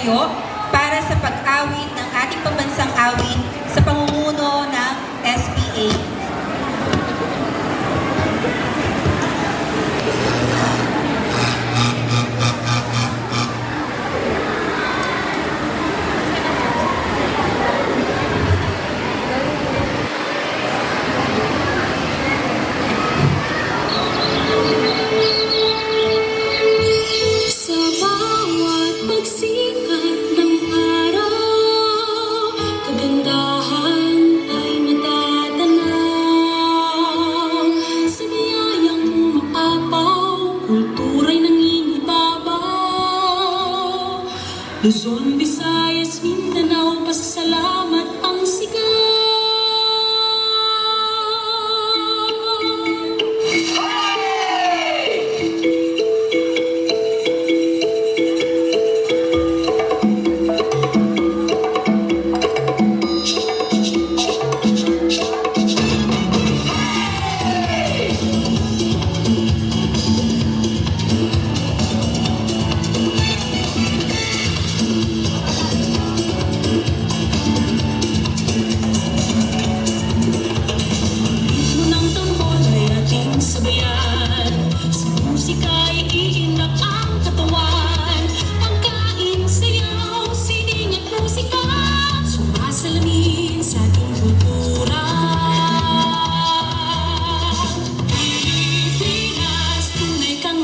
tumayo para sa pag-awit ng ating pambansang awit sa pamumuno ng SPA. Luzon, Visayas, Mindanao, pasasalamat ang sigaw.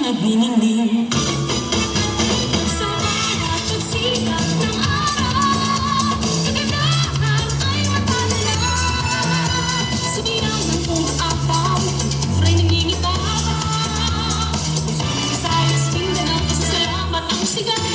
Nagniningning sa bawat pagsikat ng araw, kagandahan ay matalala. Sa binaw ng umaapaw, kulturay nangingibabaw. Luzon, Visayas, Mindanao, pasasalamat ang sigaw.